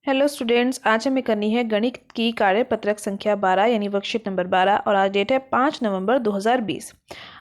Hello students, आज हमें करनी है गणित की कार्यपत्रक संख्या 12 यानी वर्कशीट नंबर 12 और आज डेट है 5 नवंबर 2020।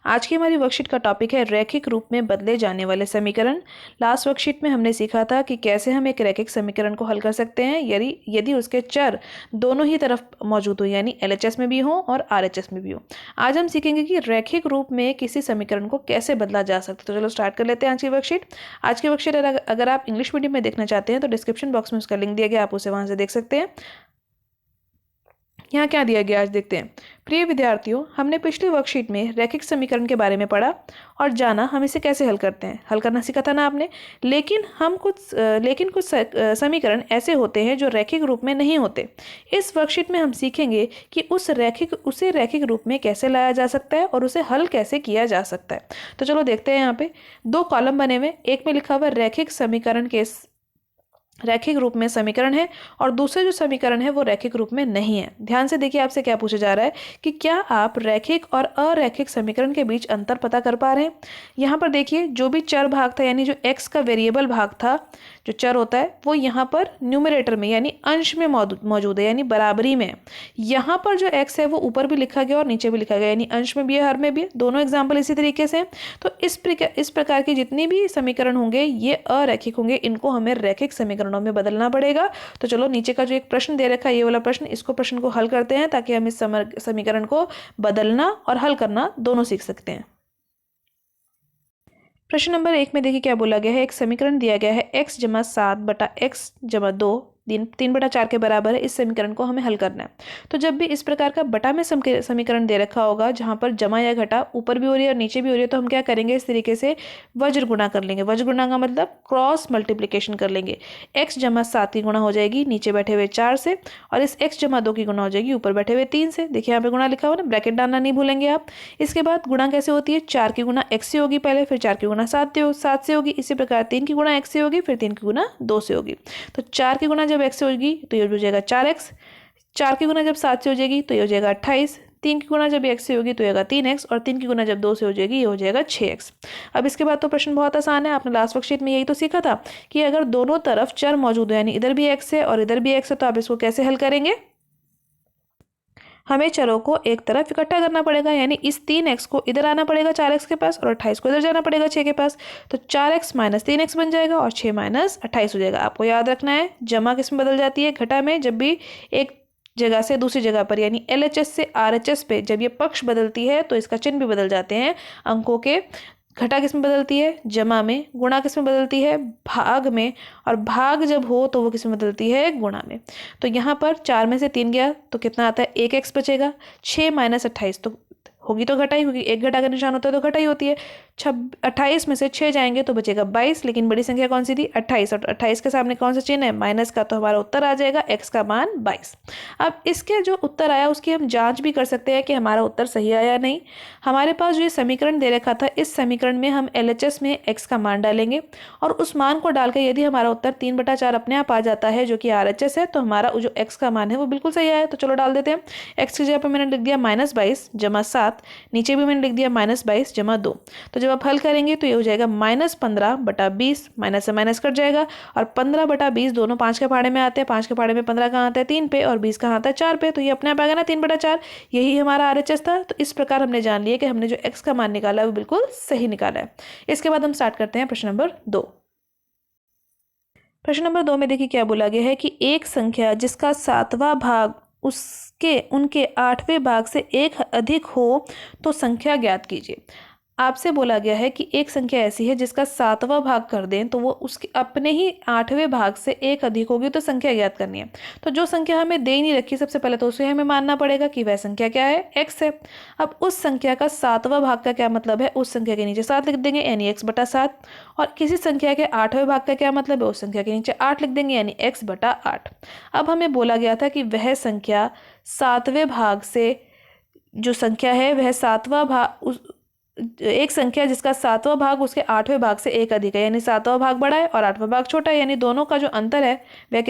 आज की हमारी वर्कशीट का टॉपिक है रैखिक रूप में बदले जाने वाले समीकरण। लास्ट वर्कशीट में हमने सीखा था कि कैसे हम एक रैखिक समीकरण को हल कर सकते हैं यदि यदि उसके चर दोनों ही तरफ मौजूद हो, यानी एलएचएस में भी हो और आरएचएस में भी हो। आज हम सीखेंगे कि रैखिक रूप में किसी समीकरण को कैसे बदला जा सकता है। तो चलो स्टार्ट कर लेते हैं आज की वर्कशीट। आज की वर्कशीट अगर आप इंग्लिश मीडियम में देखना चाहते हैं तो डिस्क्रिप्शन बॉक्स में उसका लिंक दिया गया, आप उसे वहां से देख सकते हैं। यहाँ क्या दिया गया आज देखते हैं। प्रिय विद्यार्थियों, हमने पिछली वर्कशीट में रैखिक समीकरण के बारे में पढ़ा और जाना हम इसे कैसे हल करते हैं। हल करना सीखा था ना आपने। लेकिन कुछ समीकरण ऐसे होते हैं जो रैखिक रूप में नहीं होते। इस वर्कशीट में हम सीखेंगे कि उसे रैखिक रूप में कैसे लाया जा सकता है और उसे हल कैसे किया जा सकता है। तो चलो देखते हैं। यहाँ पे दो कॉलम बने हुए, एक में लिखा हुआ रैखिक रूप में समीकरण है और दूसरे जो समीकरण है वो रैखिक रूप में नहीं है। ध्यान से देखिए, आपसे क्या पूछा जा रहा है कि क्या आप रैखिक और अरैखिक समीकरण के बीच अंतर पता कर पा रहे हैं। यहाँ पर देखिए, जो भी चर भाग था यानी जो x का वेरिएबल भाग था, जो चर होता है वो यहाँ पर न्यूमरेटर में यानी अंश में मौजूद है, यानी बराबरी में। यहाँ पर जो x है वो ऊपर भी लिखा गया और नीचे भी लिखा गया, यानी अंश में भी है, हर में भी है। दोनों एग्जाम्पल इसी तरीके से। तो इस प्रकार के जितने भी समीकरण होंगे ये अरैखिक होंगे, इनको हमें रैखिक समीकरणों में बदलना पड़ेगा। तो चलो नीचे का जो एक प्रश्न दे रखा है, ये वाला प्रश्न को हल करते हैं ताकि हम इस समीकरण को बदलना और हल करना दोनों सीख सकते हैं। प्रश्न नंबर 1 में देखिए क्या बोला गया है। एक समीकरण दिया गया है x जमा 7 बटा x जमा 2 तीन बटा 4 के बराबर है। इस समीकरण को हमें हल करना है। तो जब भी इस प्रकार का बटा में समीकरण दे रखा होगा जहां पर जमा या घटा ऊपर भी हो रही है और नीचे भी हो रही है, तो हम क्या करेंगे, इस तरीके से वज्र गुणा कर लेंगे। वज्र गुणा का मतलब क्रॉस मल्टीप्लीकेशन कर लेंगे। x जमा 7 की गुणा हो जाएगी नीचे बैठे हुए 4 से, और इस x जमा 2 की गुणा हो जाएगी ऊपर बैठे हुए 3 से। देखिए यहाँ पे गुणा लिखा हुआ ना, ब्रैकेट डालना नहीं भूलेंगे आप। इसके बाद गुणा कैसे होती है, 4 की गुणा x से होगी पहले, फिर 4 की गुणा 7 से होगी। इसी प्रकार 3 की गुणा x से होगी, फिर 3 की गुणा 2 से होगी। तो 4 की गुणा जब x से होगी तो ये हो जाएगा 4x। 4 की गुणा जब 7 से हो जाएगी तो ये हो जाएगा 28। 3 की गुणा जब x से होगी तो ये होगा 3x, और 3 की गुणा जब 2 से हो जाएगी ये हो जाएगा 6x। अब इसके बाद तो प्रश्न बहुत आसान है। आपने लास्ट वर्कशीट में यही तो सीखा था कि अगर दोनों तरफ चर मौजूद है, यानी इधर भी x है और इधर भी x है, तो आप इसको कैसे हल करेंगे। हमें चरों को एक तरफ इकट्ठा करना पड़ेगा, यानी इस 3x को इधर आना पड़ेगा 4x के पास, और 28 को इधर जाना पड़ेगा 6 के पास। तो 4x माइनस 3x बन जाएगा और 6 माइनस 28 हो जाएगा। आपको याद रखना है, जमा किस में बदल जाती है, घटा में। जब भी एक जगह से दूसरी जगह पर यानी एलएचएस से आरएचएस पे जब ये पक्ष बदलती है तो इसका चिन्ह भी बदल जाते हैं अंकों के। घटा किस में बदलती है, जमा में। गुणा किस में बदलती है, भाग में। और भाग जब हो तो वो किस में बदलती है, गुणा में। तो यहाँ पर 4 में से 3 गया तो कितना आता है, 1x बचेगा। 6 माइनस 28 तो होगी तो घटाई होगी, एक घटा का निशान होता है तो घटाई होती है। 28 में से 6 जाएंगे तो बचेगा 22, लेकिन बड़ी संख्या कौन सी थी, 28, और 28 के सामने कौन सा चिन्ह है, माइनस का। तो हमारा उत्तर आ जाएगा x का मान 22। अब इसके जो उत्तर आया उसकी हम जांच भी कर सकते हैं कि हमारा उत्तर सही आया या नहीं। हमारे पास जो ये समीकरण दे रखा था, इस समीकरण में हम एलएचएस में x का मान डालेंगे और उस मान को डालकर यदि हमारा उत्तर 3/4 अपने आप आ जाता है जो कि आरएचएस है, तो हमारा जो x का मान है वो बिल्कुल सही आया। तो चलो डाल देते हैं। x की जगह पर मैंने लिख दिया -22 जमा 7, नीचे भी मैंने लिख दिया -22 जमा 2। तो जब आप हल करेंगे तो ये हो जाएगा -15/20, माइनस से माइनस कट जाएगा, और 15/20 दोनों 5 के पहाड़े में आते हैं। 5 के पहाड़े में 15 कहाँ आता है, 3 पे, और 20 कहाँ आता है, 4 पे। तो ये अपने आप आ गया ना 3/4। यही हमारा आरएचएस था। तो इस प्रकार हमने जान लिया कि हमने जो x का मान निकाला है वो बिल्कुल सही निकाला है। इसके बाद हम स्टार्ट करते हैं प्रश्न नंबर 2। प्रश्न नंबर 2 में देखिए क्या बोला गया है कि एक संख्या जिसका 7वां भाग उनके 8वें भाग से एक अधिक हो तो संख्या ज्ञात कीजिए। आपसे बोला गया है कि एक संख्या ऐसी है जिसका 7वां भाग कर दें तो वो उसके अपने ही 8वें भाग से एक अधिक होगी, तो संख्या ज्ञात करनी है। तो जो संख्या हमें दे ही नहीं रखी, सबसे पहले तो उसे हमें मानना पड़ेगा कि वह संख्या क्या है, x है। अब उस संख्या का 7वां भाग का क्या मतलब है, उस संख्या के नीचे 7 लिख देंगे यानी x/7। और किसी संख्या के 8वें भाग का क्या मतलब है, उस संख्या के नीचे 8 लिख देंगे यानी x/8। अब हमें बोला गया था कि वह संख्या 7वें भाग से, जो संख्या है वह 7वां भाग, एक संख्या जिसका 7वां भाग उसके 8वें भाग से एक अधिक है, यानी 7वां भाग बड़ा है और 8वां भाग छोटा है, यानी दोनों का जो अंतर है वह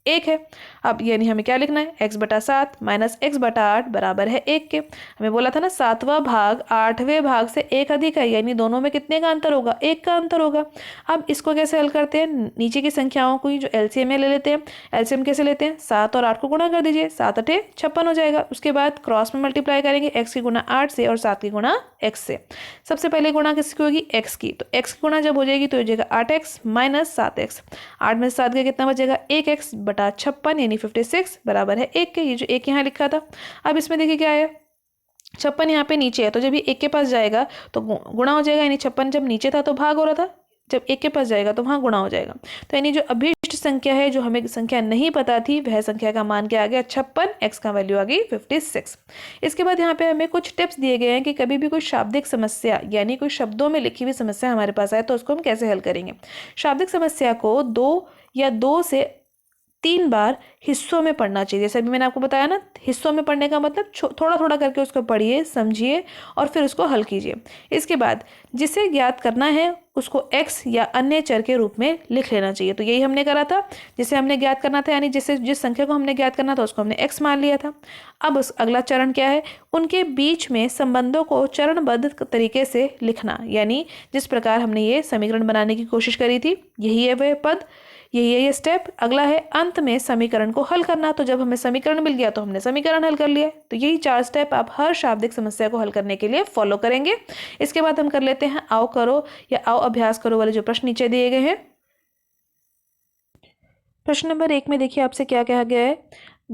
1 है। अब यानी हमें क्या लिखना है, x बटा 7 माइनस x बटा 8 बराबर है 1 के। हमें बोला था ना 7वां भाग 8वें भाग से 1 अधिक है, यानी दोनों में कितने का अंतर होगा, 1 का अंतर होगा। अब इसको कैसे हल करते हैं, नीचे की संख्याओं को जो एलसीएम है ले लेते हैं। एलसीएम कैसे लेते हैं, 7 और 8 को गुणा कर दीजिए, 7 8 56 हो जाएगा। उसके बाद क्रॉस में मल्टीप्लाई करेंगे x की गुणा 8 से और 7 की गुणा x से। सबसे पहले गुणा किसकी होगी, x की, तो x की गुणा जब हो जाएगी तो हो जाएगा 8x माइनस 7x। 8 में से 7 का कितना बचेगा, 1x बटा 56 यानी 56 बराबर है 1 के। ये जो 1 यहाँ लिखा था, अब इसमें देखिए क्या है, 56 यहाँ पे नीचे है, तो जब ये 1 के पास जाएगा तो गुणा हो जाएगा, यानी 56 जब नीचे था तो भाग हो रहा था, जब 1 के पास जाएगा तो वहाँ गुणा हो जाएगा। तो यानी जो अभीष्ट संख्या है, जो हमें संख्या नहीं पता थी, वह संख्या का मान क्या आ गया 56, x का वैल्यू आ गई 56। इसके बाद यहाँ पे हमें कुछ टिप्स दिए गए हैं कि कभी भी कोई शाब्दिक समस्या यानी कोई शब्दों में लिखी हुई समस्या हमारे पास आए तो उसको हम कैसे हल करेंगे। शाब्दिक समस्या को 2 से 3 बार हिस्सों में पढ़ना चाहिए। जैसे अभी मैंने आपको बताया ना, हिस्सों में पढ़ने का मतलब थोड़ा थोड़ा करके उसको पढ़िए, समझिए और फिर उसको हल कीजिए। इसके बाद जिसे ज्ञात करना है उसको x या अन्य चर के रूप में लिख लेना चाहिए। तो यही हमने करा था, जिसे हमने ज्ञात करना था, यानी जिस संख्या को हमने ज्ञात करना था उसको हमने x मान लिया था। अब अगला चरण क्या है, उनके बीच में संबंधों को चरणबद्ध तरीके से लिखना, यानी जिस प्रकार हमने ये समीकरण बनाने की कोशिश करी थी, यही है वह पद, यही है ये स्टेप। अगला है अंत में समीकरण को हल करना। तो जब हमें समीकरण मिल गया तो हमने समीकरण हल कर लिया। तो यही 4 स्टेप आप हर शाब्दिक समस्या को हल करने के लिए फॉलो करेंगे। इसके बाद हम कर लेते हैं आओ करो या आओ अभ्यास करो वाले जो प्रश्न नीचे दिए गए हैं। प्रश्न नंबर 1 में देखिए आपसे क्या कहा गया है,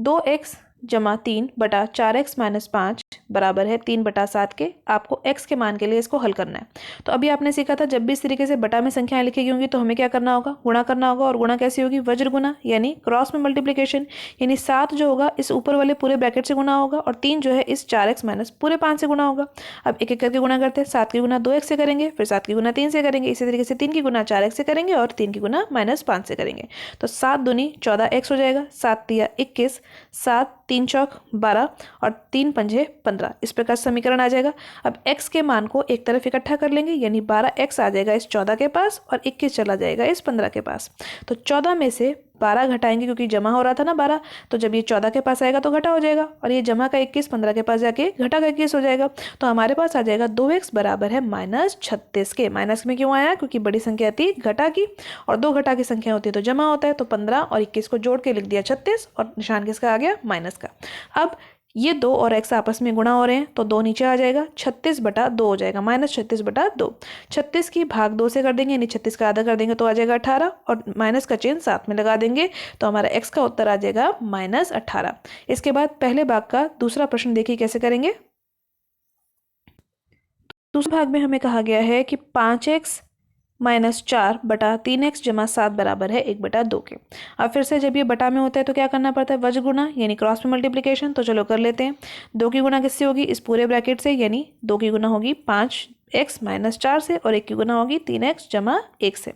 2x जमा 3 बटा 4x माइनस 5 बराबर है 3 बटा 7 के। आपको x के मान के लिए इसको हल करना है। तो अभी आपने सीखा था जब भी इस तरीके से बटा में संख्याएं लिखी गई होंगी तो हमें क्या करना होगा, गुणा करना होगा। और गुणा कैसी होगी, वज्र गुणा, यानी क्रॉस में मल्टीप्लीकेशन, यानी 7 जो होगा इस ऊपर वाले पूरे ब्रैकेट से गुणा होगा और 3 जो है इस 4x माइनस पूरे 5 से गुणा होगा। अब एक एक करके गुणा करते हैं, 7 की गुणा 2x से करेंगे, फिर 7 की गुणा 3 से करेंगे, इसी तरीके से 3 की गुणा 4x से करेंगे और 3 की गुणा माइनस 5 से करेंगे। तो 7 दूनी 14x हो जाएगा, 7 तिया 21, 7 3 चौक 12 और 3 पंजे 15। इस प्रकार समीकरण आ जाएगा। अब x के मान को एक तरफ इकट्ठा कर लेंगे, यानी 12x आ जाएगा इस 14 के पास और 21 चला जाएगा इस 15 के पास। तो 14 में से 12 घटाएंगे क्योंकि जमा हो रहा था ना 12, तो जब ये 14 के पास आएगा तो घटा हो जाएगा और ये जमा का 21 15 के पास जाके घटा का 21 हो जाएगा। तो हमारे पास आ जाएगा 2x बराबर है माइनस 36 के। माइनस में क्यों आया, क्योंकि बड़ी संख्या थी घटा की और 2 घटा की संख्या होती है तो जमा होता है। तो 15 और 21 को जोड़ के लिख दिया 36 और निशान किसका आ गया, माइनस का। अब ये 2 और x आपस में गुणा हो रहे हैं तो 2 नीचे आ जाएगा, 36 बटा 2 हो जाएगा, माइनस 36 बटा 2। 36 की भाग 2 से कर देंगे, यानी 36 का आधा कर देंगे तो आ जाएगा 18 और माइनस का चिन्ह साथ में लगा देंगे तो हमारा x का उत्तर आ जाएगा माइनस 18। इसके बाद पहले भाग का दूसरा प्रश्न देखिए कैसे करेंगे। दूसरे भाग में हमें कहा गया है कि 5x माइनस 4 बटा 3x जमा 7 बराबर है 1 बटा 2 के। अब फिर से जब ये बटा में होता है तो क्या करना पड़ता है, वज्र गुणा, यानी क्रॉस में मल्टीप्लिकेशन। तो चलो कर लेते हैं। 2 की गुणा किससे होगी, इस पूरे ब्रैकेट से, यानी 2 की गुणा होगी 5x माइनस 4 से और 1 की गुणा होगी 3x जमा 1 से।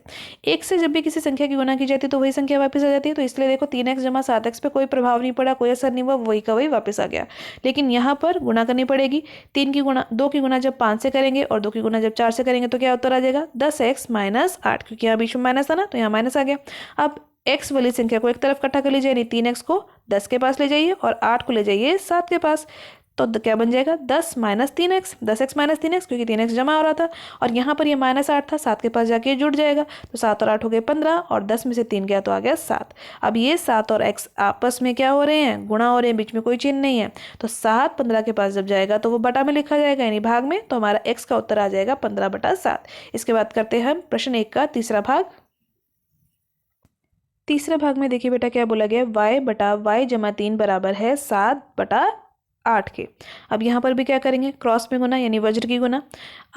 1 से जब भी किसी संख्या की गुणा की जाती है तो वही संख्या वापस आ जाती है। तो इसलिए देखो 3x जमा 7x पे कोई प्रभाव नहीं पड़ा, कोई असर नहीं हुआ, वही का वही वापस आ गया। लेकिन यहाँ पर गुणा करनी पड़ेगी। 2 की गुणा जब 5 से करेंगे और 2 की गुणा जब 4 से करेंगे तो क्या उत्तर आ जाएगा, 10x माइनस 8, क्योंकि यहाँ बीच में माइनस था ना तो यहाँ माइनस आ गया। अब x वाली संख्या को एक तरफ इकट्ठा कर लीजिए, यानी 3x को 10 के पास ले जाइए और 8 को ले जाइए 7 के पास। तो क्या बन जाएगा, 10 minus 3x, 10x minus 3x, क्योंकि 3x जमा हो रहा था और यहाँ पर ये माइनस 8 था, 7 के पास जाके जुड़ जाएगा। तो 7 और 8 हो गए 15 और 10 में से 3 गया तो आ गया 7। अब ये 7 और x आपस में क्या हो रहे हैं, गुणा हो रहे हैं, बीच में कोई चिन्ह नहीं है। तो 7 15 के पास जब जाएगा तो वो बटा में लिखा जाएगा, यानी भाग में। तो हमारा x का उत्तर आ जाएगा 15 बटा 7। इसके बाद करते हैं हम प्रश्न 1 का तीसरा भाग। तीसरे भाग में देखिए बेटा क्या बोला गया, y बटा y जमा 3 बराबर है 7 बटा 8 के। अब यहाँ पर भी क्या करेंगे, क्रॉस में गुना, यानी वज्र की गुना।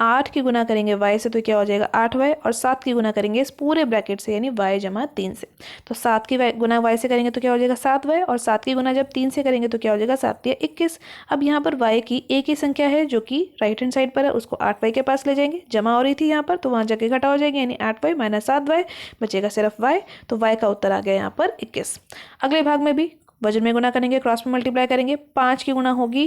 8 की गुना करेंगे y से तो क्या हो जाएगा 8y और 7 की गुना करेंगे इस पूरे ब्रैकेट से, यानी y जमा 3 से। तो 7 की गुना y से करेंगे तो क्या हो जाएगा 7y और 7 की गुना जब 3 से करेंगे तो क्या हो जाएगा 7 या 21। अब यहाँ पर y की एक ही संख्या है जो कि राइट हैंड साइड पर है, उसको 8y के पास ले जाएंगे। जमा हो रही थी यहाँ पर तो वहाँ जाके घटा हो जाएगी, यानी 8y माइनस 7y, बचेगा सिर्फ y। तो y का उत्तर आ गया यहाँ पर 21। अगले भाग में भी वज्र में गुना करेंगे, क्रॉस में मल्टीप्लाई करेंगे। 5 की गुना होगी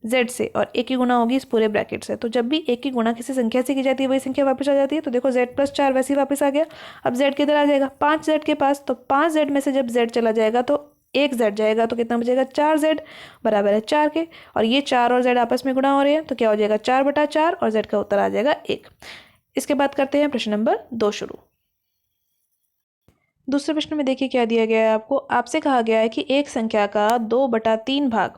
z से और a की गुणा होगी इस पूरे ब्रैकेट से। तो जब भी a की गुणा किसी संख्या से की जाती है वही संख्या वापस आ जाती है। तो देखो z + 4 वैसे ही वापस आ गया। अब z किधर आ जाएगा 5z के पास, तो 5z में से जब z चला जाएगा तो एक z जाएगा, तो कितना बचेगा 4z बराबर है 4 के। और ये 4 और z आपस में गुणा हो रहे हैं तो क्या हो जाएगा 4/4 और z का उत्तर आ जाएगा 1। इसके बाद करते हैं प्रश्न नंबर 2 शुरू। दूसरे प्रश्न में देखिए क्या दिया गया है आपको। आपसे कहा गया है कि एक संख्या का 2/3 भाग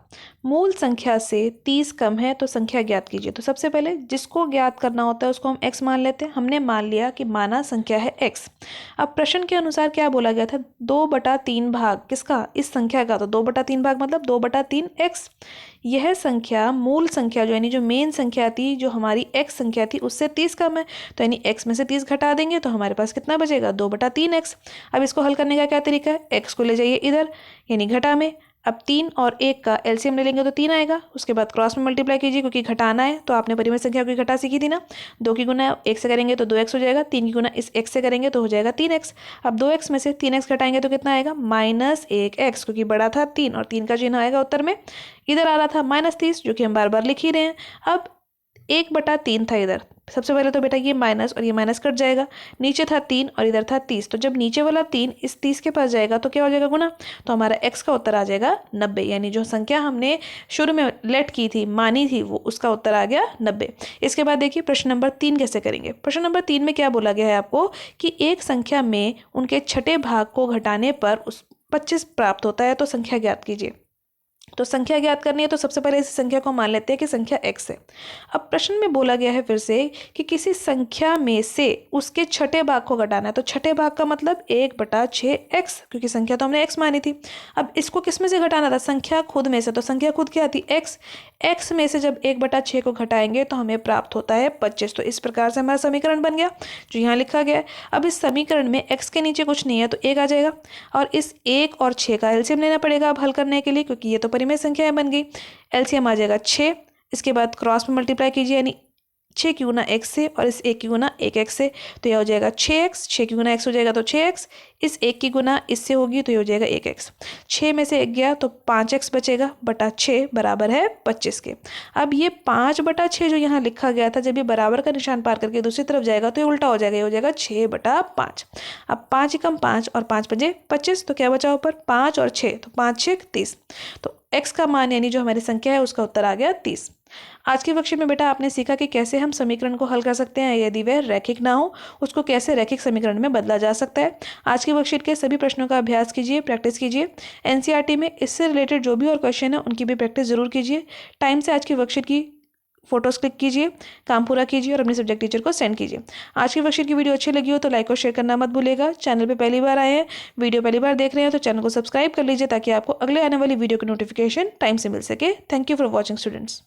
मूल संख्या से 30 कम है तो संख्या ज्ञात कीजिए। तो सबसे पहले जिसको ज्ञात करना होता है उसको हम x मान लेते हैं। हमने मान लिया कि माना संख्या है x। अब प्रश्न के अनुसार क्या बोला गया था 2/3 भाग किसका, इस संख्या का। तो 2/3 भाग मतलब 2/3 x। यह संख्या मूल संख्या जो यानी जो मेन संख्या थी, जो हमारी x संख्या थी उससे 30 कम है। तो यानी x में से 30 घटा देंगे तो हमारे पास कितना बचेगा 2/3x। अब इसको हल करने का क्या तरीका है, x को ले जाइए इधर यानी घटा में। अब 3 और 1 का एलसीएम ले लेंगे तो 3 आएगा। उसके बाद क्रॉस में मल्टीप्लाई कीजिए क्योंकि घटाना है, तो आपने परिमेय संख्या की घटा सीखी थी ना। 2 की गुना 1 से करेंगे तो 2x हो जाएगा, 3 की गुना इस x से करेंगे तो हो जाएगा 3x। अब 2x में से 3x घटाएंगे तो कितना आएगा -1x, क्योंकि बड़ा था 3 और 3 का चिन्ह आएगा उत्तर में। इधर आ रहा था -30 जो कि हम बार बार लिख ही रहे हैं। अब 1/3 था इधर, सबसे पहले तो बेटा ये माइनस और ये माइनस कट जाएगा। नीचे था 3 और इधर था 30, तो जब नीचे वाला 3 इस 30 के पास जाएगा तो क्या हो जाएगा गुना, तो हमारा x का उत्तर आ जाएगा 90। यानी जो संख्या हमने शुरू में लेट की थी मानी थी वो उसका उत्तर आ गया 90। इसके बाद देखिए प्रश्न नंबर 3 कैसे करेंगे। प्रश्न नंबर 3 में क्या बोला गया है आपको कि एक संख्या में उनके छठे भाग को घटाने पर 25 प्राप्त होता है तो संख्या ज्ञात कीजिए। तो संख्या ज्ञात करनी है तो सबसे पहले इस संख्या को मान लेते हैं कि संख्या x है। अब प्रश्न में बोला गया है फिर से कि किसी संख्या में से उसके छठे भाग को घटाना है। तो छठे भाग का मतलब 1/6x, क्योंकि संख्या तो हमने x मानी थी। अब इसको किस में से घटाना था, संख्या खुद में से। तो संख्या खुद क्या थी x, x में से जब 1/6 को घटाएंगे तो हमें प्राप्त होता है 25। तो इस प्रकार से हमारा समीकरण बन गया जो यहाँ लिखा गया है। अब इस समीकरण में x के नीचे कुछ नहीं है तो 1 आ जाएगा और इस 1 और 6 का एलसीएम लेना पड़ेगा अब हल करने के लिए, क्योंकि ये तो परिमेय संख्याएं बन गई। एलसीएम आ जाएगा 6। इसके बाद क्रॉस में मल्टीप्लाई कीजिए यानी 6 की गुना x से और इस 1 की गुना 1x से, तो यह हो जाएगा 6x। 6 की गुना x हो जाएगा तो 6x, इस 1 की गुना इससे होगी तो ये हो जाएगा 1x। 6 में से 1 गया तो 5x बचेगा बटा 6 बराबर है 25 के। अब ये 5/6 जो यहाँ लिखा गया था, जब ये बराबर का निशान पार करके दूसरी तरफ जाएगा तो ये उल्टा हो जाएगा, ये हो जाएगा 6/5। अब 5 एकम 5 और 5 पंजे 25, तो क्या बचा ऊपर 5 और 6, तो 5 6 30। तो x का मान यानी जो हमारी संख्या है उसका उत्तर आ गया 30। आज के वर्कशीट में बेटा आपने सीखा कि कैसे हम समीकरण को हल कर सकते हैं यदि वह रैखिक ना हो, उसको कैसे रैखिक समीकरण में बदला जा सकता है। आज की वर्कशीट के सभी प्रश्नों का अभ्यास कीजिए, प्रैक्टिस कीजिए। एनसीईआरटी में इससे रिलेटेड जो भी और क्वेश्चन है उनकी भी प्रैक्टिस जरूर कीजिए। टाइम से आज की वर्कशीट की फोटोज क्लिक कीजिए, काम पूरा कीजिए और अपने सब्जेक्ट टीचर को सेंड कीजिए। आज की वर्कशीट की वीडियो अच्छी लगी हो तो लाइक और शेयर करना मत भूलिएगा। चैनल पे पहली बार आए हैं, वीडियो पहली बार देख रहे हैं तो चैनल को सब्सक्राइब कर लीजिए ताकि आपको अगले आने वाली वीडियो की नोटिफिकेशन टाइम से मिल सके। Thank you for watching students.